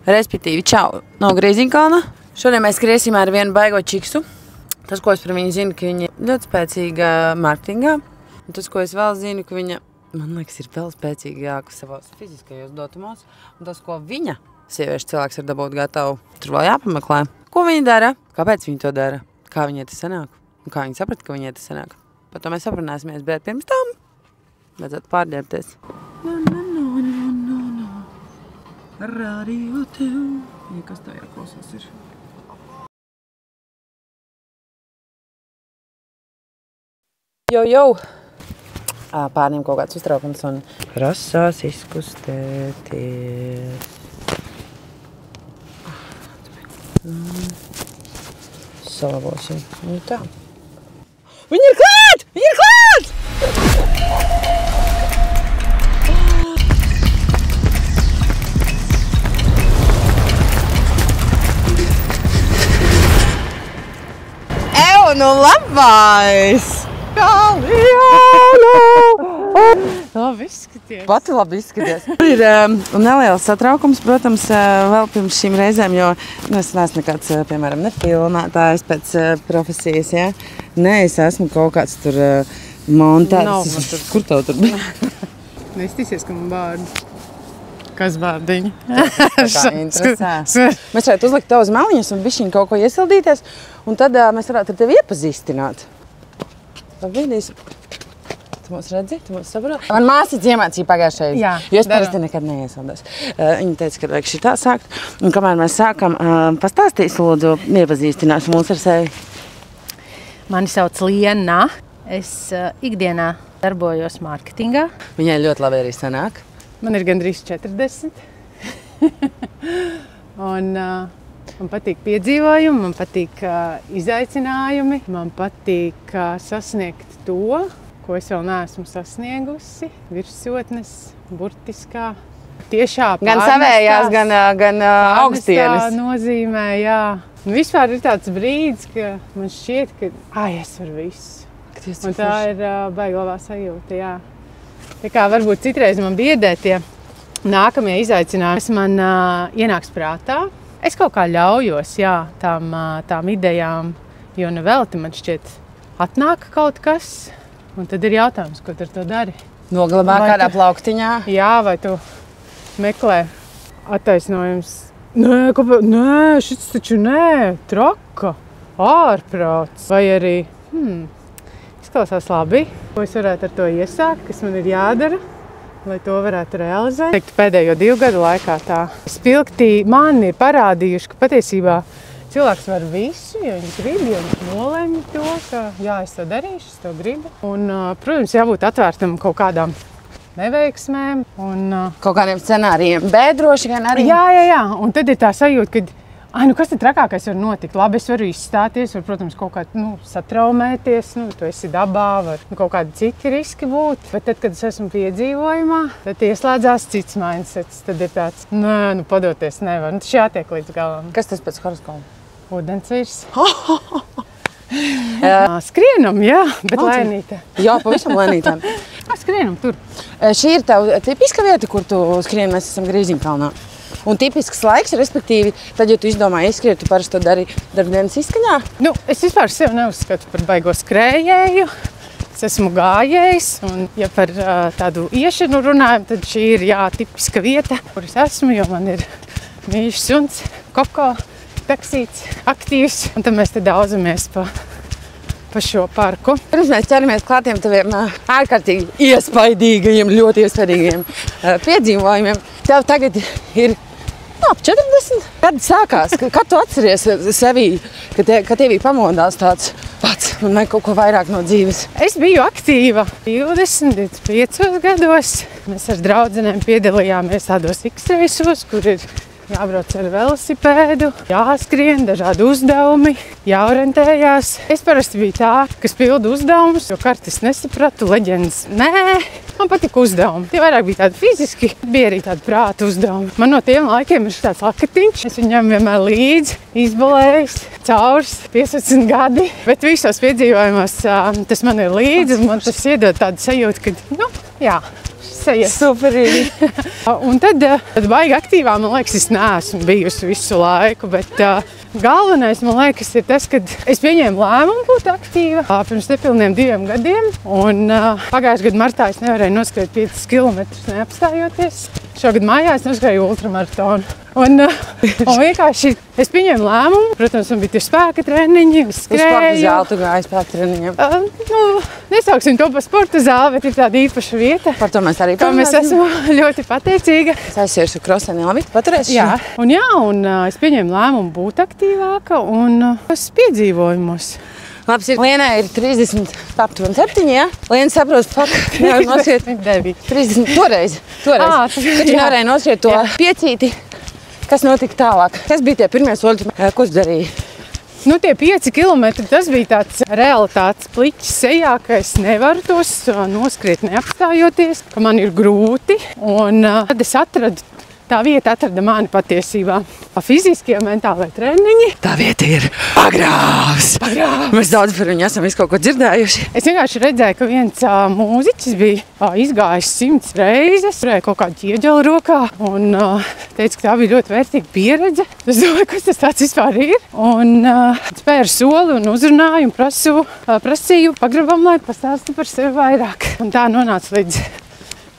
Respektīvi, čau no Grīziņkalna. Šodien mēs skriesim ar vienu baigo čiksu. Tas, ko es par viņu zinu, ka viņa ļoti spēcīga mārketingā. Un tas, ko es vēl zinu, ka viņa, man liekas, ir vēl spēcīgāka savos fiziskajos dotumos. Un tas, ko viņa, sieviešu cilvēks, ir dabūt gatavu, tur vēl jāpameklē. Ko viņa dara? Kāpēc viņa to dara? Kā viņai tas sanāk? Un kā viņa saprata, ka viņai tas sanāk? Par to mēs aprunāsimies, bet pirms tam vajadzētu pārģērbties. Radio tev. Ja kas tā jāklausās ir? Jau. Pārniem kaut kāds uztraukums un rasās izkustēties. Salavosim. Nu tā. Viņi ir klāt! Viņi ir klāt! Nu labais! Labi izskaties. Pati labi izskaties. Ir neliels satraukums, protams, vēl pirms šīm reizēm, jo es neesmu nekāds, piemēram, nefilmētājs pēc profesijas, ja? Nē, es esmu kaut kāds tur montēts. Kur tev tur bija? Neiztīsies, ka man bārdi. Kas bārdiņi? Tā interesē. Mēs varētu uzlikt tev uz maliņas un bišķiņ kaut ko iesildīties, un tad mēs varētu ar tevi iepazīstināt. Labdienis. Tu mūs redzi? Tu mūs saproti? Man māsa iemācīja pagājušajā. Jā, jo es parasti nekad neiesaldos. Viņa teica, ka vajag šitā sākt. Un kamēr mēs sākam, pastāstīs, lūdzu, iepazīstinās mūs ar sevi. Mani sauc Liena. Es ikdienā darbojos mārketingā. Viņai ļoti labi arī sanāk. Man ir gandrīz 40. Un man patīk piedzīvojumi, man patīk izaicinājumi, man patīk sasniegt to, ko es vēl neesmu sasniegusi. Virsotnes, burtiskā, tiešā gan savējās, gan augstienes. Nozīmē, jā. Un vispār ir tāds brīdis, ka man šķiet, ka es varu visu. Un tā ir baigovā sajūta, jā. Tā kā varbūt citreiz man biedē tie nākamie izaicinājumi, kas man ienāks prātā. Es kaut kā ļaujos, jā, tām idejām, jo nevelti man šķiet atnāk kaut kas, un tad ir jautājums, ko tu ar to dari. Noglabā kādā plauktiņā? Jā, vai tu meklē attaisnojums? Nē, šis taču nē, traka, ārprāts, vai arī, izklausās labi, ko es varētu ar to iesākt, kas man ir jādara, lai to varētu realizēt. Pēdējo 2 gadu laikā tā spilgti man ir parādījuši, ka patiesībā cilvēks var visu, ja viņš grib, ja viņš nolemj to, ka jā, es to darīšu, es to gribu. Un, protams, jābūt atvērtam kaut kādām neveiksmēm. Un, kaut kādiem scenārijiem, bet droši gan arī. Jā, un tad ir tā sajūta, ka kas tad trakākais var notikt? Labi, es varu izstāties, var, protams, kaut kā satraumēties, tu esi dabā, var kaut kādi citi riski būt. Bet tad, kad es esmu piedzīvojumā, tad ieslēdzās cits mindsets. Tad ir tāds, padoties nevar, tas jātiek līdz galam. Kas tas pēc horoskopa? Ūdensvīrs. Skrienam, jā, bet lēnītē. Jā, pavisam lēnītēm. Skrienam tur. Šī ir tev tipiska vieta, kur tu skrien, mēs esam Grīziņkalnā. Un tipisks laiks, respektīvi, tad, ja tu izdomāji izskriet, tu parasti to dari darbdienas izskaņā? Es vispār sevi neuzskatu par baigo skrējēju. Es esmu gājējs, un ja par tādu iešanu runājam, tad šī ir tipiska vieta, kur es esmu, jo man ir mīļš suns, Koko, taksīts, aktīvs, un tad mēs te daudzamies pa šo parku. Pirms mēs ķeramies klātiem taviem ārkārtīgi iespaidīgajiem, ļoti iespaidīgajiem piedzīvojumiem. Tev tagad ir ap 40. Kad sākās? Kad tu atceries sevī, ka tevī pamodās tāds pats un vajag kaut ko vairāk no dzīves? Es biju aktīva 25 gados. Mēs ar draudzenēm piedalījāmies tādos X-reisos, kur ir jābrauc ar velosipēdu, jāskrien, dažādi uzdevumi, jāorientējās. Es parasti biju tā, kas pilda uzdevumus, jo kartes nesapratu, leģendas nē. Man patika uzdevumi. Tie vairāk bija tādi fiziski, bija arī tādi prāta uzdevumi. Man no tiem laikiem ir tāds lakatiņš. Es viņam vienmēr līdzi izbalējis, caurs 15 gadi. Bet visos piedzīvojumos tas man ir līdzi, un man tas iedod tādu sajūtu, ka, jā, sejas. Superīgi. Un tad baigi aktīvā, man liekas, es neesmu bijusi visu laiku, bet galvenais, man liekas, ir tas, ka es pieņēmu lēmumu būt aktīva pirms nepilniem 2 gadiem. Un pagājušajā gadā martā es nevarēju noskriet 5 kilometrus neapstājoties. Šogad mājā es noskrēju ultramaratonu. Un vienkārši es pieņēmu lēmumu. Protams, man bija tie spēka treniņi, es skrēju. Uz sporta zāli tu gāji spēka treniņiem? Nesauksim to par sporta zāli, bet ir tāda īpaša vieta. Par to mēs arī Kam es esmu ļoti pateicīga. Es aizsiešu kroseni, labi? Paturēšu? Jā, un es pieņēmu lēmumu būt aktīvāka un es piedzīvojumos. Labs ir. Lienai ir 30, aptuveni 7, ja? Liena saprot, nevar noskriet 30, toreiz. Kad tu nevarēji noskriet to piecīti, kas notika tālāk? Kas bija tie pirmie soļi, ko tu darīji? Nu, tie 5 kilometri, tas bija tāds realitātes pliķis sejā, ka es nevaru tos noskriet neapstājoties, ka man ir grūti. Un tad es tā vieta atrada mani patiesībā. Fiziskie, mentālai treniņi. Tā vieta ir pagrāvs. Mēs daudz par viņu esam visu kaut ko dzirdējuši. Es vienkārši redzēju, ka viens mūziķis bija izgājis 100 reizes, turēja kaut kādu ķieģeli rokā un teica, ka tā bija ļoti vērtīga pieredze. Es domāju, kas tas tāds vispār ir. Un spēru soli un uzrunāju un prasīju pagrabam, lai pastāstu par sevi vairāk. Un tā nonāca līdz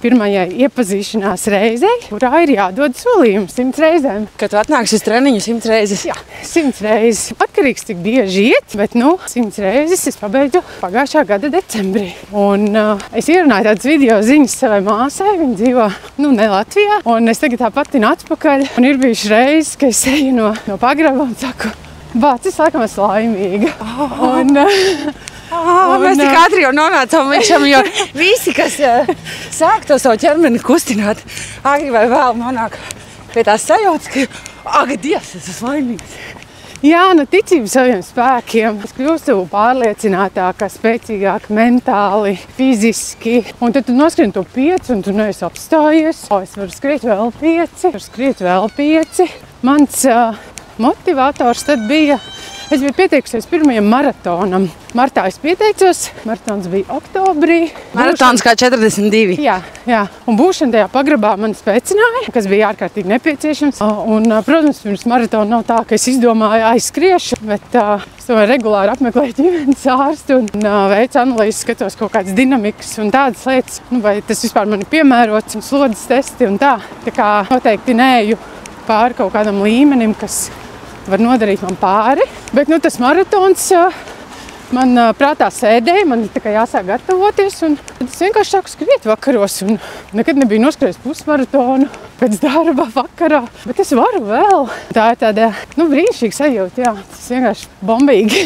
pirmajai iepazīšanās reizei, kurā ir jādod solījumi 100 reizēm. Kad tu atnāksi uz treniņu 100 reizes? Jā, 100 reizes. Atkarīgs tik bieži iet, bet 100 reizes es pabeidzu pagājušā gada decembrī. Un es ierunāju tādas video ziņas savai māsai, viņa dzīvo, ne Latvijā. Un es tagad tā patinu atpakaļ. Un ir bijuši reizes, ka es eju no pagraba un saku, bāc, es laikam esmu laimīga. Mēs tik ātri jau nonācām līdz šam, jo visi, kas sāk to savu ķermeni kustināt, agri vai vēl nonāk pie tās sajūtas, ka Dievs, es esmu laimīgs. Jā, ticība saviem spēkiem. Es kļūstu pārliecinātāka, spēcīgāka mentāli, fiziski. Un tad tu noskrien to 5 un tu neesi apstājies. Es varu skriet vēl 5. Mans motivators tad bija, es biju pieteikusies pirmajam maratonam. Martā es pieteicos, maratons bija oktobrī. Maratons kā 42. Jā. Un būšana tajā pagrabā man spēcināja, kas bija ārkārtīgi nepieciešams. Un, protams, pirms maratona nav tā, ka es izdomāju aizskriešu, bet es regulāri apmeklēju ģimenes ārstu un veicu analīzes, skatos kaut kādas dinamikas un tādas lietas, vai tas vispār man ir piemērots un slodzes testi un tā. Tā kā noteikti neeju pāri kaut kādam līmenim, kas var nodarīt man pāri, bet tas maratons man prātā sēdēja, man tikai jāsāk gatavoties, un tad es vienkārši sāku skriet vakaros, un nekad nebiju noskrējis pusmaratonu pēc darba vakarā, bet es varu vēl. Tā ir tāda, brīnišķīga sajūta, jā, tas vienkārši bombīgi.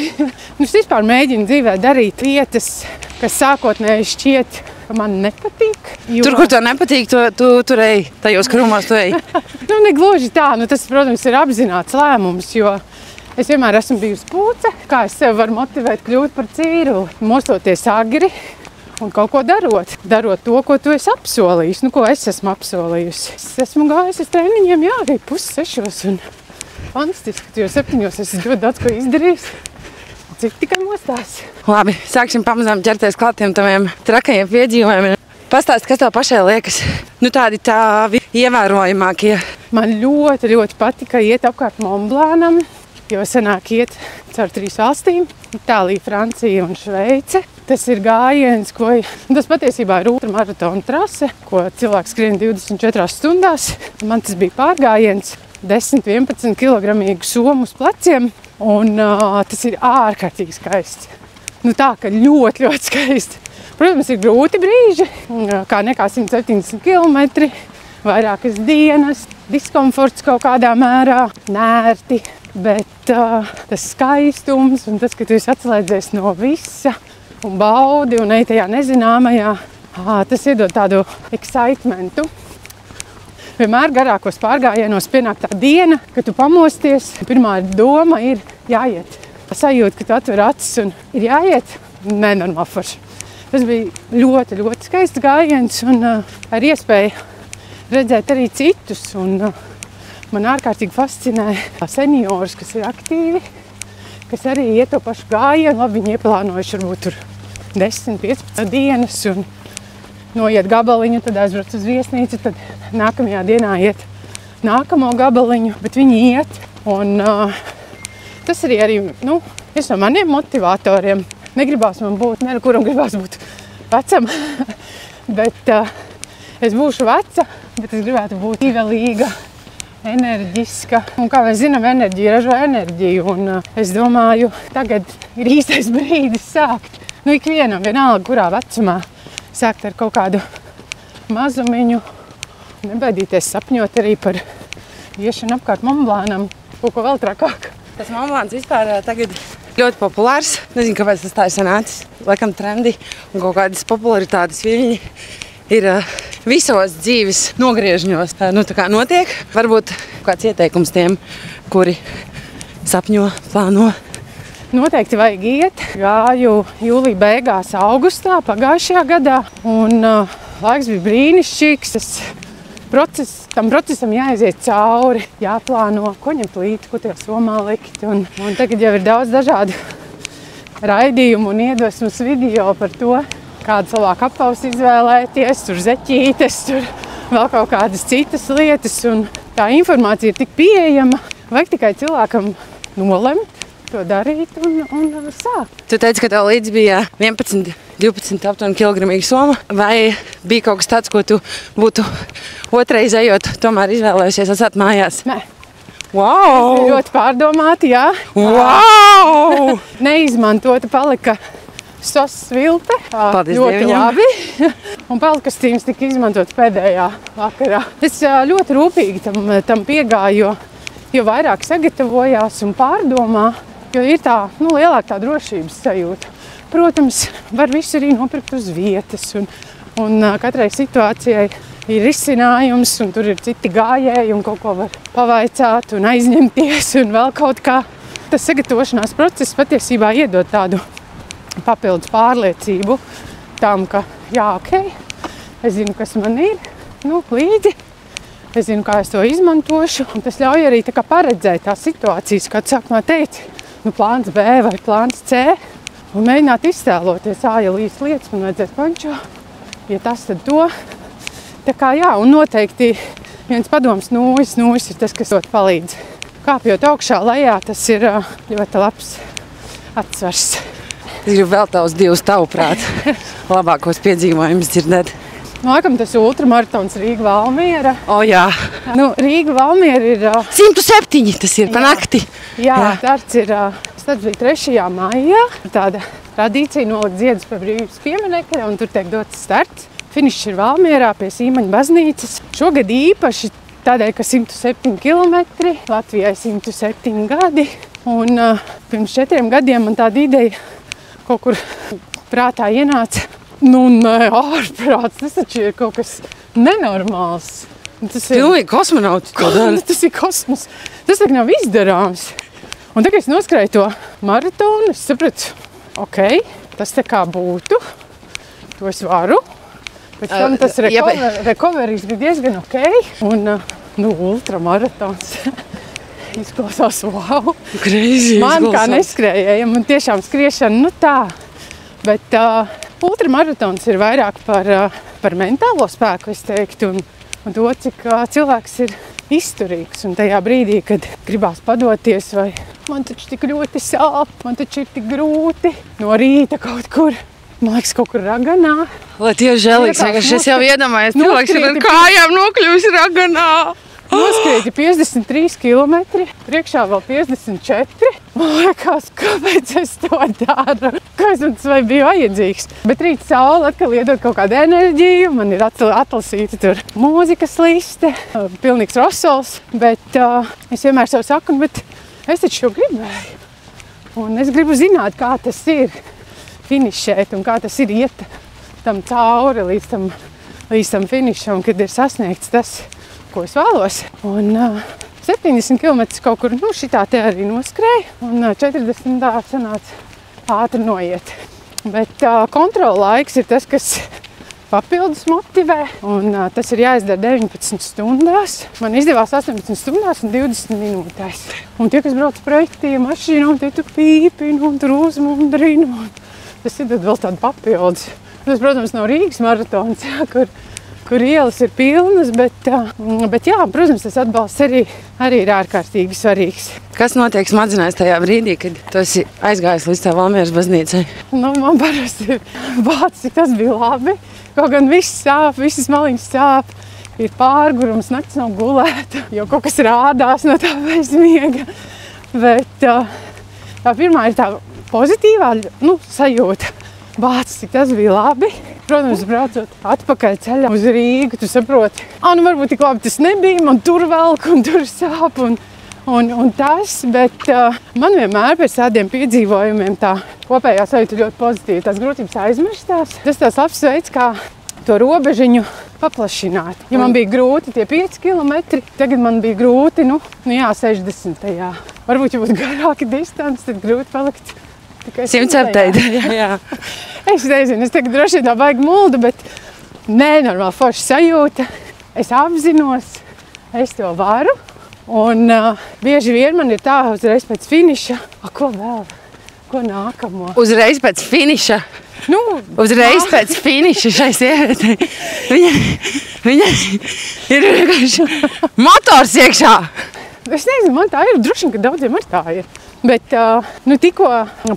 Es vispār mēģinu dzīvē darīt lietas, kas sākotnēji šķiet, ka man nepatīk. Tur, kur tev nepatīk, tu tur ej, tajos krūmās tu ej. Negluži tā, tas, protams, ir apzināts lēmums, jo es vienmēr esmu bijusi pūce, kā es sevi varu motivēt kļūt par cīruli, mostoties agri un kaut ko darot to, ko tu esi apsolījis, ko es esmu apsolījusi. Es esmu gājis uz treniņiem, jā, arī 5:30 un fantastiski, jo 7 es ļoti daudz ko izdarījis. Cik tikai mostās. Labi, sāksim pamazām ķerties klāt tiem taviem trakajiem piedzīvojumiem. Pastāst, kas tev pašai liekas, tādi tavi ievērojamākie? Man ļoti, ļoti patika iet apkārt Montblanam, jo sanāk iet caur 3 valstīm – Itālija, Francija un Šveice. Tas ir gājiens, tas patiesībā ir ultramaratona trase, ko cilvēks skrien 24 stundās. Man tas bija pārgājiens, 10-11 kilogramīgu somu uz pleciem. Un tas ir ārkārtīgi skaists. Tā, ka ļoti, ļoti skaisti. Protams, ir grūti brīži, kā nekā 170 kilometri, vairākas dienas, diskomforts kaut kādā mērā, nērti, bet tas skaistums un tas, ka tu esi atslēdzies no visa un baudi un ej tajā nezināmajā, tas iedod tādu excitementu. Vienmēr garākos pārgājienos pienāk tā diena, kad tu pamosties. Pirmā doma ir jāiet. Sajūta, ka tu atver acis un ir jāiet. Nenormāli forši. Tas bija ļoti, ļoti skaists gājiens un ar iespēju redzēt arī citus. Un man ārkārtīgi fascinē seniorus, kas ir aktīvi, kas arī iet to pašu gājienu. Labi, viņi ieplānojuši varbūt tur 10-15 dienas un noiet gabaliņu, tad aizbrauc uz viesnīcu, tad nākamajā dienā iet nākamo gabaliņu, bet viņi iet. Un tas arī, viens no maniem motivatoriem. Negribās man būt, kuram gribās būt vecam, bet es būšu veca, bet es gribētu būt dzīvelīga, enerģiska. Un kā mēs zinām, enerģija ražo enerģiju, un es domāju, tagad ir īstais brīdis sākt. Ikvienam, vienalga, kurā vecumā, sākt ar kaut kādu mazumiņu, nebaidīties sapņot arī par iešanu apkārt Montblancam, kaut ko vēl trakāk. Tas Montblancs vispār tagad ļoti populārs. Nezinu, kāpēc tas tā ir sanācis. Laikam trendi un kaut kādas popularitātes viļņi ir visos dzīves nogriežņos. Tā kā notiek. Varbūt kāds ieteikums tiem, kuri sapņo, plāno. Noteikti vajag iet. Gāju jūlija beigās, augustā pagājušajā gadā. Un laiks bija brīnišķīgs. Tam procesam jāaiziet cauri, jāplāno, ko ņemt līdzi, ko tajā somā likt. Un tagad jau ir daudz dažādu raidījumu un iedvesmas video par to, kādu cilvēku apavus izvēlēties, tur zeķītes, tur vēl kaut kādas citas lietas. Un tā informācija ir tik pieejama. Vajag tikai cilvēkam nolemt to darīt un sākt. Tu teici, ka tev līdzi bija 11, 12 aptuveni kilogramīga soma. Vai bija kaut kas tāds, ko tu būtu otrais ejot, tomēr izvēlējusies atstāt mājās? Nē. Wow! Tas ir ļoti pārdomāti, jā. Wow! Neizmantota palika sos svilte. Paldies ļoti Dieviņam. labi. Un pelkastīns tika izmantots pēdējā vakarā. Es ļoti rūpīgi tam piegāju, jo vairāk sagatavojās un pārdomā, jo ir tā, lielāka tā drošības sajūta. Protams, var visu arī nopirkt uz vietas, un katrai situācijai ir risinājums, un tur ir citi gājēji, un kaut ko var pavaicāt un aizņemties, un vēl kaut kā. Tas sagatavošanās process patiesībā iedod tādu papildus pārliecību tam, ka jā, ok, es zinu, kas man ir, līdzi. Es zinu, kā es to izmantošu, un tas ļauj arī tā kā paredzēt tās situācijas, kā tu sākumā teici, plāns B vai plāns C, un mēģināt iztēloties, ja līs lietas, man vajadzēs pančo, ja tas, tad to. Tā kā jā, un noteikti viens padoms nūjas ir tas, kas ļoti palīdz. Kāpjot augšā lejā, tas ir ļoti labs atsvars. Es gribu vēl tavus divus tavuprāt labākos piedzīvojumus dzirdēt. Laikam tas ultramaratons Rīga-Valmiera. Jā. Rīga-Valmiera ir 107, tas ir pa nakti. Jā, starts bija 3. maijā. Tāda tradīcija nolikt ziedus pie brīvības pieminekļa, un tur tiek dots starts. Finišs ir Valmierā pie Sīmaņa baznīcas. Šogad īpaši tādēļ, ka 107 kilometri, Latvijai 107 gadi. Un pirms 4 gadiem man tāda ideja kaut kur prātā ienāca. Nē, ārprāts, tas taču ir kaut kas nenormāls. Tas ir pilnīgi kosmonauti to dara. Tas ir kosmos. Tas tak nav izdarāms. Un tagad es noskrēju to maratonu, es sapratu, ok, tas tā kā būtu, to es varu. Pēc tam tas recoveries bija diezgan ok. Un ultramaratons izklausās wow. Crazy Man kā neskrējējam, un tiešām skriešana, tā. Bet ultramaratons ir vairāk par mentālo spēku, es teiktu, un to, cik cilvēks ir izturīgs. Un tajā brīdī, kad gribās padoties, vai man taču tik ļoti sāp, man taču ir tik grūti no rīta kaut kur, man liekas, kaut kur Raganā. Lai tieši žēlīgs, vienkārši es jau iedomājos, cilvēks ir ar kājām nokļuvis Raganā. Noskrieti 53 kilometri, priekšā vēl 54. Man liekas, kāpēc es to daru? Kāpēc man tas vai bija vajadzīgs? Bet rīt saule atkal iedod kaut kādu enerģiju, man ir atlasīta tur mūzikas liste, pilnīgs rosols, bet es vienmēr sev saku, bet es taču jau gribēju. Un es gribu zināt, kā tas ir finišēt un kā tas ir iet tam cauri līdz tam finišam, kad ir sasniegts tas, ko es vēlos. Un 70 km kaut kur, šitā te arī noskrēja, un 40 sanāca ātri noiet. Bet kontrola laiks ir tas, kas papildus motivē, un tas ir jāizdara 19 stundās. Man izdevās 18 stundās un 20 minūtēs. Un tie, kas brauc projektī, mašīnām, tie tur pīpina un tur uzmundrina. Tas ir vēl tādu papildus Tas, protams, nav Rīgas maratons, jā, kur ielas ir pilnas, bet jā, protams, tas atbalsts arī ir ārkārtīgi svarīgs. Kas notiek smadzenēs tajā brīdī, kad tu esi aizgājis līdz tā Valmieras baznīcai? Nu, man parasti ir bācis, cik tas bija labi. Kaut gan viss sāp, visas maliņas sāp. Ir pārgurums, nakts nav gulēta, jo kaut kas rādās no tā bezmiega. Bet tā pirmā ir tā pozitīvā sajūta. Bācis, cik tas bija labi. Protams, braucot atpakaļ ceļā uz Rīgu, tu saproti, nu varbūt tik labi tas nebija, man tur velk un tur sāp un tas, bet man vienmēr pēc tādiem piedzīvojumiem tā kopējā sajūta ļoti pozitīva. Tās grūtības aizmirstās. Tas tās labs veids, kā to robežiņu paplašināt. Ja man bija grūti tie 5 kilometri, tagad man bija grūti, 60. Varbūt, ja būtu garāki distanci, tad grūti palikt tikai 100. Jā. Es nezinu, es tagad droši vien tā baigi muldu, bet nenormāli forša sajūta. Es apzinos, es to varu. Un bieži vien man ir tā uzreiz pēc finiša. Ko vēl? Ko nākamo? Uzreiz pēc finiša? Uzreiz pēc finiša šai sievietei. Viņa ir vienkārši motors iekšā. Es nezinu, man tā ir. Droši vien, ka daudziem arī tā ir. Bet tikko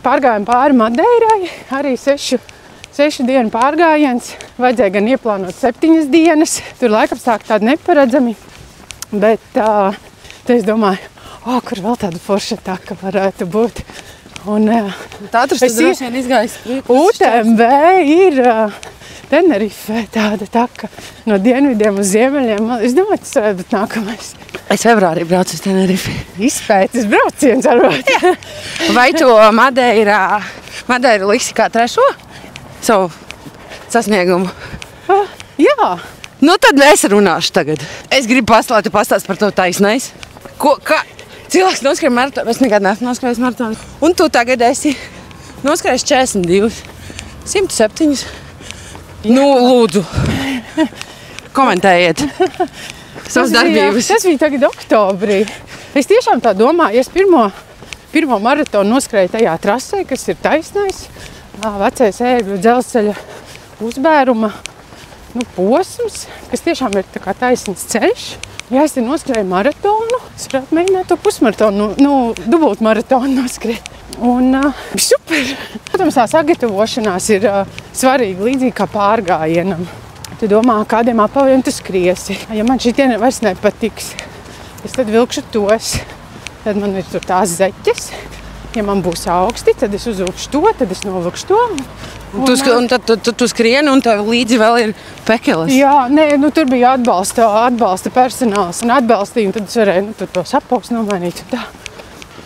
pārgājām pāri Madeirai, arī 6 dienu pārgājiens. Vajadzēja gan ieplānot 7 dienas. Tur laikapstākļi tādi neparedzami. Bet te es domāju, kur vēl tāda forša taka varētu būt. Un, Tātad tu droši vien izgājis UTMB ir Tenerife, tāda taka no dienvidiem uz ziemeļiem. Es domāju, tas varētu būt nākamais. Es februārī braucu uz Tenerifi. Izpētes brauciens varbūt. Vai tu Madeiru liksi kā trešo savu sasniegumu? Jā. Tad es runāšu tagad. Es gribu pastāstīt, tu pastāst par to taisnais. Cilvēks noskrēja maratonu, es nekad neesmu noskrējis maratonu. Un tu tagad esi noskrējis 42, 107. Lūdzu, komentējiet savas darbības. Tas bija tagad oktobrī. Es tiešām tā domāju, es pirmo maratonu noskrēju tajā trasē, kas ir taisnais, vecais Ērgļu dzelzceļa uzbēruma posms, kas tiešām ir tā kā taisns ceļš. Ja es te noskrēju maratonu, es varētu mēģināt to pusmaratonu, dubult maratonu noskrēt. Un super! Protams, tā sagatavošanās ir svarīga, līdzīgi kā pārgājienam. Tu domā, kādiem apaviem tu skriesi. Ja man šitie vairs nepatiks, es tad vilkšu tos. Tad man ir tur tās zeķes. Ja man būs augsti, tad es uzvilkšu to, tad es novilkšu to. Un tad tu skrieni un tev līdzi vēl ir pekeles. Jā, tur bija atbalsta personāls un atbalstīja, un tad es varēju tur to sapauks nomainīt un tā.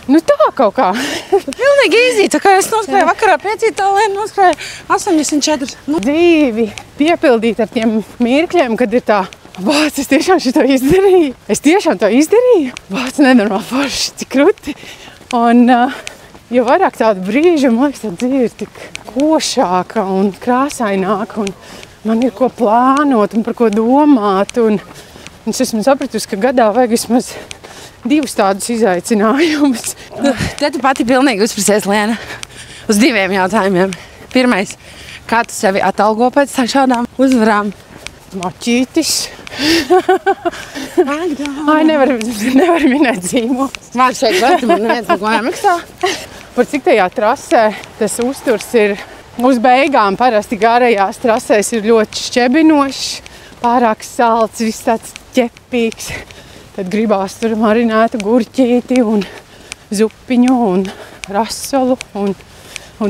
Tā kaut kā. Pilnīgi easy, tā kā es noskrēju vakarā 5, tālēn noskrēju 84. Dzīvi piepildīt ar tiem mirkļiem, kad ir tā, bāc, es tiešām šito izdarīju. Es tiešām to izdarīju. Bāc, nenormāli forši, cik kruti. Un jo vairāk tādu brīžu, man liekas, tā dzīve ir tik košāka un krāsaināka, un man ir ko plānot un par ko domāt. Un es esmu sapratusi, ka gadā vajag vismaz 2 tādus izaicinājumus. Te tu pati pilnīgi uzprasies, Liena, uz 2 jautājumiem. Pirmais, kā tu sevi atalgo pēc šādām uzvarām? Maķītis. Nevar minēt zīmolus. Vārds šeit var, tu man neviens neko nemaksā. Par cik tajā trasē tas uzturs ir uz beigām, parasti garajās trasēs ir ļoti šķebinošs, pārāk salds, viss tāds ķepīgs. Tad gribās tur marinētu gurķīti un zupiņu un rasolu un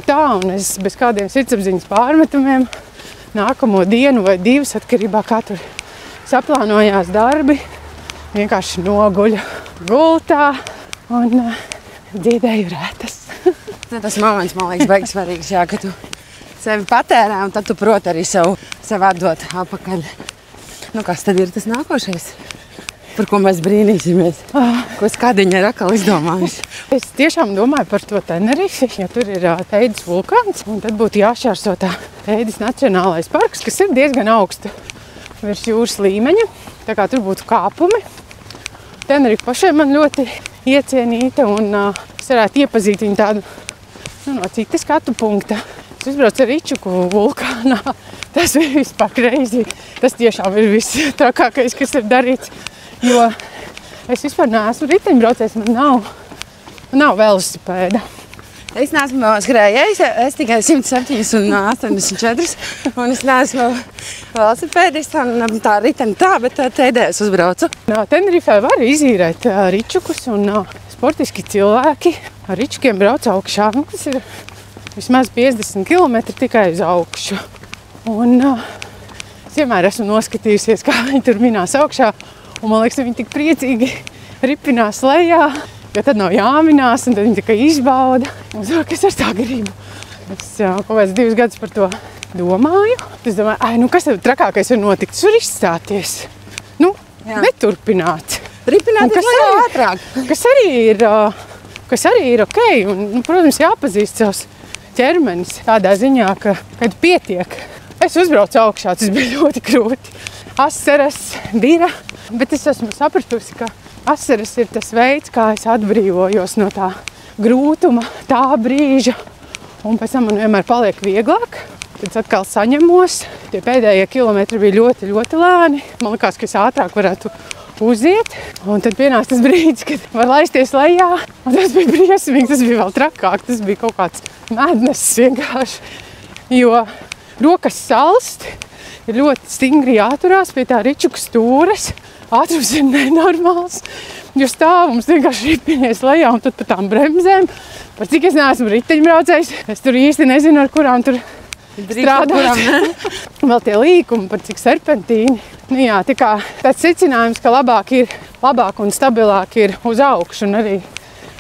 tā. Un es bez kādiem sirdsapziņas pārmetumiem nākamo dienu vai 2, atkarībā kā tur saplānojās darbi, vienkārši noguļu gultā un dziedēju rētas. Tas moments, man liekas, beigas svarīgs, jā, ka tu sevi patērē un tad tu proti arī sev atdot apakaļ. Kas tad ir tas nākošais, par ko mēs brīnīsimies? Ko skadiņa ir atkal izdomājuši? Es tiešām domāju par to Tenerifi, ja tur ir Teides vulkāns, un tad būtu jāšķērso tā Teides nacionālais parks, kas ir diezgan augstu virs jūras līmeņa, tā kā tur būtu kāpumi. Tenerifi pašai man ļoti iecienīta, un es varētu iepazīt viņu tādu no citas skatu punkta. Es Es uzbraucu ar Ričuku vulkānā. Tas bija vispār crazy. Tas tiešām ir viss trakākais, kas ir darīts. Jo es vispār neesmu riteņbraucējs, man nav velosipēda. Es neesmu skrējējis, es tikai 107 un 84, un es neesmu velosipēdists, un tā riteni tā, bet tēdēs uzbraucu. Tenerifē var izīrēt ričukus, un sportiski cilvēki ar ričukiem brauc augšā. Tas ir vismaz 50 km tikai uz augšu. Un es vienmēr esmu noskatījusies, kā viņi tur minās augšā, un man liekas, viņi tik priecīgi ripinās lejā. Jo tad nav jāminās, un tad viņi tikai izbauda. Un es ar tā gribu. Es kaut kāds 2 gadus par to domāju. Es domāju, kas tev trakākais var notikt? Tas var izstāties. Neturpināt. Ripināties lejā ātrāk. Kas arī ir ok. Un, protams, jāpazīst savs ķermenis tādā ziņā, kad pietiek. Es uzbraucu augšā, tas bija ļoti grūti. Asaras, dira. Bet es esmu sapratusi, ka asaras ir tas veids, kā es atbrīvojos no tā grūtuma, tā brīža. Un pēc tam man vienmēr paliek vieglāk. Tad es atkal saņemos. Tie pēdējie kilometri bija ļoti, ļoti lēni. Man likās, ka es ātrāk varētu uziet. Un tad pienāca tas brīdis, kad var laisties lejā. Un tas bija briesmīgi, tas bija vēl trakāk. Tas bija kaut kāds mednesis vienkārši. Jo rokas salst, ir ļoti stingri jāturās pie tā ričuka stūres. Ātrums ir nenormāls, jo stāvums vienkārši ripinies lejā un tad pa tām bremzēm. Par cik es neesmu riteņbraucējs, es tur īsti nezinu, ar kurām tur strādāt. Vēl tie līkumi, par cik serpentīni. Jā, tā kā tāds secinājums, ka labāk un stabilāk ir uz augšu. Un arī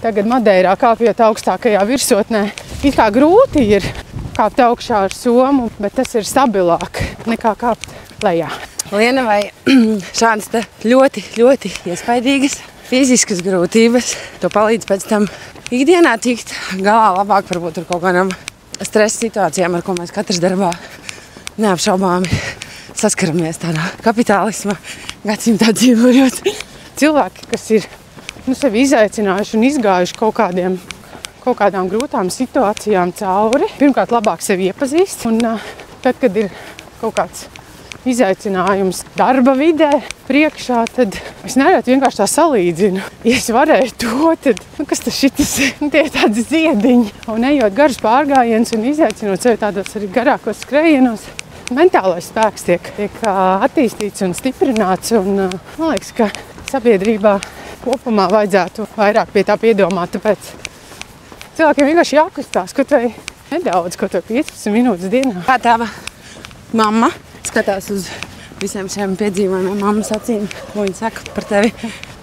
tagad Madeirā kāpjot augstākajā virsotnē. It kā grūti ir kāpt augšā ar somu, bet tas ir stabilāk nekā kāpt lejā. Liena, vai šādas ļoti, ļoti iespaidīgas fiziskas grūtības, to palīdz pēc tam ikdienā tikt galā labāk varbūt ar kaut kādām stresa situācijām, ar ko mēs katrs darbā neapšaubāmi saskaramies tādā kapitālisma gadsimtā dzīvojot. Cilvēki, kas ir sevi izaicinājuši un izgājuši kaut kādām grūtām situācijām cauri, pirmkārt labāk sevi iepazīst, un tad, kad ir kaut kāds izaicinājums darba vidē priekšā, tad es nereti vienkārši tā salīdzinu. Ja es varēju to, tad kas tas šitas? Tie ir tādi ziediņi. Un ejot garus pārgājienus un izaicinot sevi tādos arī garākos skrējienos, mentālais spēks tiek attīstīts un stiprināts. Un man liekas, ka sabiedrībā kopumā vajadzētu vairāk pie tā piedomāt. Tāpēc cilvēkiem vienkārši jākustās kaut vai nedaudz, kaut vai 15 minūtes dienā. Kā tava mamma skatās uz visiem šiem piedzīvojumiem, mammas acīm, ko viņa saka par tevi?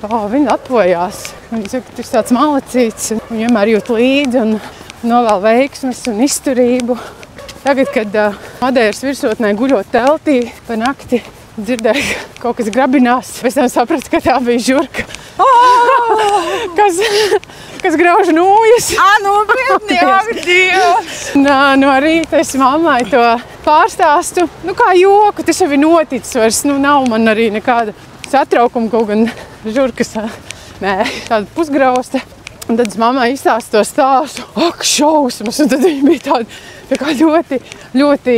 Viņa atpojās. Viņa saka, ka tu esi tāds malacīts, un vienmēr jūt līdzi un novēl veiksmes un izturību. Tagad, kad Madeiras virsotnē guļot teltī pa nakti, dzirdēju, ka kaut kas grabinās. Pēc tam sapratu, ka tā bija žurka. Kas grauž nūjas. Nopietni, ak, Dievs! No rīta es mammai to pārstāstu. Kā joku, tas jau ir noticis vairs. Nav man arī nekāda satraukuma, kaut gan žurkas. Nē, tāda pusgrausta. Un tad es mammai izstāstu to stāstu. Ak, šausmas! Un tad viņa bija tāda ļoti, ļoti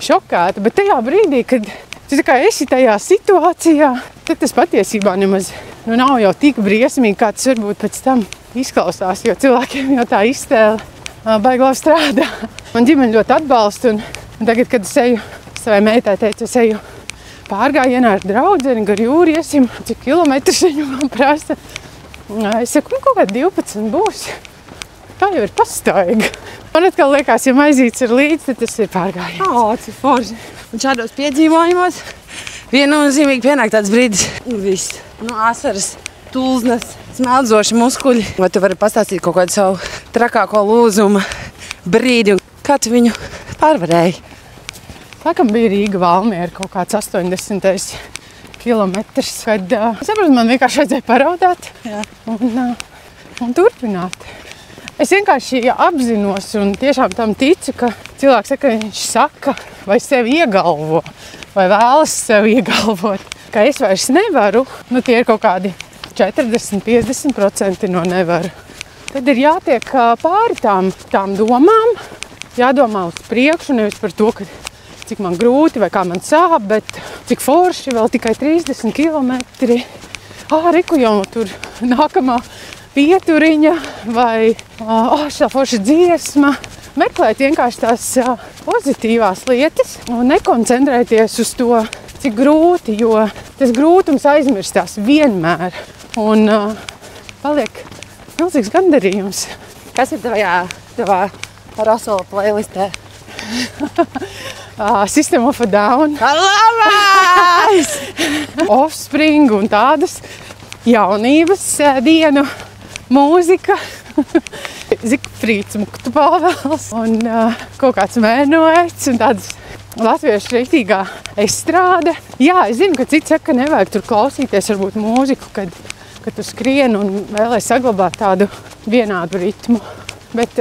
šokēta. Bet tajā brīdī, kad tu esi tajā situācijā, tad tas patiesībā nemaz nav jau tik briesmīgi, kā tas varbūt pēc tam izklausās, jo cilvēkiem jau tā iztēle baigi labi strādā. Man ģimene ļoti atbalsta, un tagad, kad es eju, savai meitai teicu, es eju pārgājienā ar draudzeni, gar jūru iesim, cik kilometrus viņa man prasa. Es saku, kaut kā 12 būs. Tā jau ir pastaiga. Man atkal liekas, ja maizītes ir līdzi, tad tas ir pārgājiens. Cik forši. Un šādos piedzīvojumos viennozīmīgi pienāk tāds brīdis. Viss. Asaras, tulznas, smeldzoši muskuļi. Vai tu vari pastāstīt kaut kādu savu trakāko lūzuma brīdi? Kā tu viņu pārvarēji? Laikam bija Rīga Valmiera kaut kāds 80. kilometrs, kad saprotu, man vienkārši vajadzēja paraudāt un turpināt. Es vienkārši apzinos un tiešām tam ticu, ka cilvēks saka, viņš saka vai sevi iegalvo, vai vēlas sevi iegalvot, ka es vairs nevaru. Tie ir kaut kādi 40–50% no nevaru. Tad ir jātiek pāri tām domām, jādomā uz priekšu, nevis par to, ka cik man grūti vai kā man sāp, bet cik forši, vēl tikai 30 kilometri. Riku jau tur nākamā pieturiņa vai šā forša dziesma. Meklēt vienkārši tās pozitīvās lietas un nekoncentrēties uz to, cik grūti, jo tas grūtums aizmirstās vienmēr. Un paliek milzīgs gandarījums. Kas ir tavā Rasola playlistē? System of a Down, Offspring un tādas jaunības dienu mūzika, Zigfrīds Muktupāvels un kaut kāds Mēnoēts un tādas latviešu rītīgā estrāde. Jā, es zinu, ka citi saka, ka nevajag tur klausīties varbūt mūziku, kad tu skrien un vēlēs saglabāt tādu vienādu ritmu, bet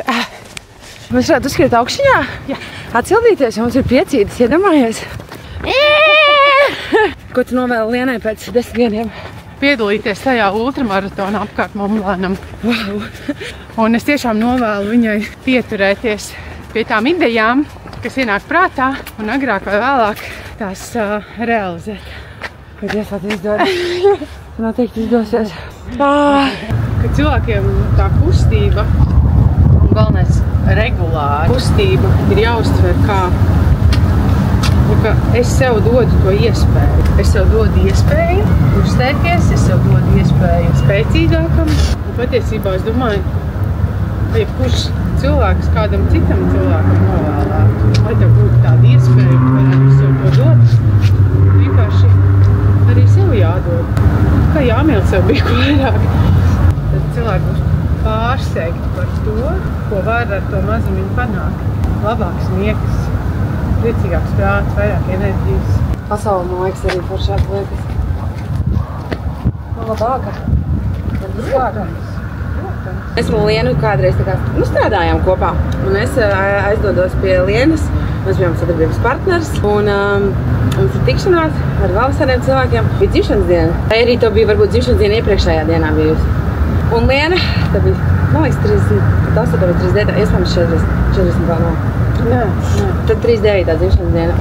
mēs varētu uzskriet augšņā, atsildīties, ja mums ir priecītas, iedomājies. Ko tu novēli Lienai pēc 10 gadiem? Piedalīties tajā ultramaratonā apkārt Momlēnam. Wow. Un es tiešām novēlu viņai pieturēties pie tām idejām, kas ienāk prātā un agrāk vai vēlāk tās realizēt. Kad iesāt izdodas. Noteikti izdosies. Kad cilvēkiem tā kustība, galvenais regulāri kustība ir jāuztver kā, ka es sev dodu to iespēju. Es sev dodu iespēju uzstēties, es sev dodu iespēju spēcīgākam. Un patiesībā es domāju, ka jebkurš cilvēks kādam citam cilvēkam novēlētu, lai tev būtu tāda iespēja, varētu sev to dot. Vienkārši arī sev jādod. Kā jāmīl sev bija ko vairāk. Tad cilvēki būs pārsteigti par to, ko var ar to mazumiņu panākt. Labāks miegs, priecīgāks prāts, vairāk enerģijas. Pasaule, man liekas, arī par šādu lietas. Man labāka. Mēs ar Lienu kādreiz strādājām kopā. Un es aizdodos pie Lienas. Mēs bijām sadarbības partners. Un mums ir tikšanās ar vēl visādiem cilvēkiem. Bija dzimšanas diena. Vai arī to bija varbūt dzimšanas diena iepriekšējā dienā bijusi. Un Liena, tā bija, man liekas, 38 vai 39, iespējams 40 vēl nav. Nē. Tad 39. dzimšanas diena.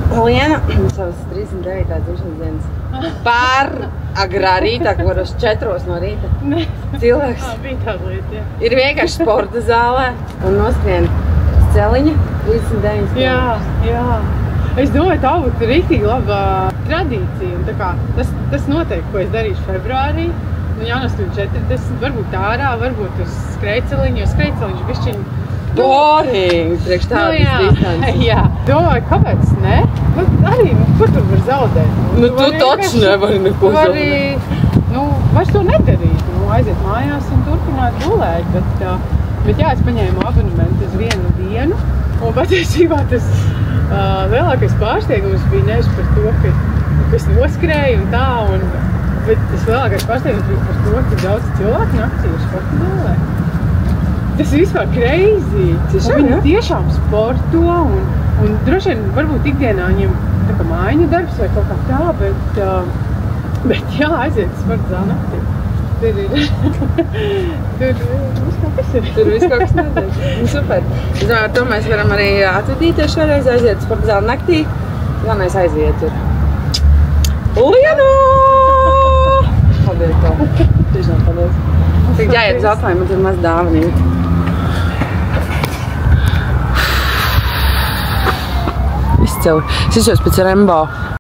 Un Liena savas 39. dzimšanas dienas pār agrā rītā, kuros 4 no rīta. Cilvēks Bija tāda lieta, jā. ir vienkārši sporta zālē un noskrien celiņa 39. Jā. Es domāju, tā būtu rītīgi laba tradīcija. Un tā kā, tas noteikti, ko es darīšu februārī. Jānoskrien 40, varbūt ārā, varbūt uz skrejceliņu, jo skrejceliņš bišķiņ... Boring! Priekš tādas distances. Jā. Domāju, kāpēc ne? Arī, ko tur var zaudēt? Tu taču nevari neko zaudēt. Vairs to nedarīt. Aiziet mājās un turpināt gulēt. Bet jā, es paņēmu abonementu uz vienu dienu. Un patiesībā tas lielākais pārsteigums bija nevis par to, ka es noskrēju un tā. Bet tas lielākais pārsteigums bija par to, ka daudz cilvēku naktī ir sporta zālē. Tas ir vispār crazy. Viņi tiešām sporto un droši vien varbūt ikdienā viņiem tā kā mājiņu darbs vai kaut kā tā, bet jā, aiziet sporta zālē naktī. Tur viss kaut kas ir. Tur viss kaut kas notiek. Super. Es domāju, ar to mēs varam arī atvedīties šoreiz, aiziet sporta zāli naktī. Galvenais aiziet tur. Lienu! Paldies tev. Tiešām paldies. Tagad jāiet uz atklājumu, man tur maz dāvanīt. Izcili. Es izšos pēc Rembo.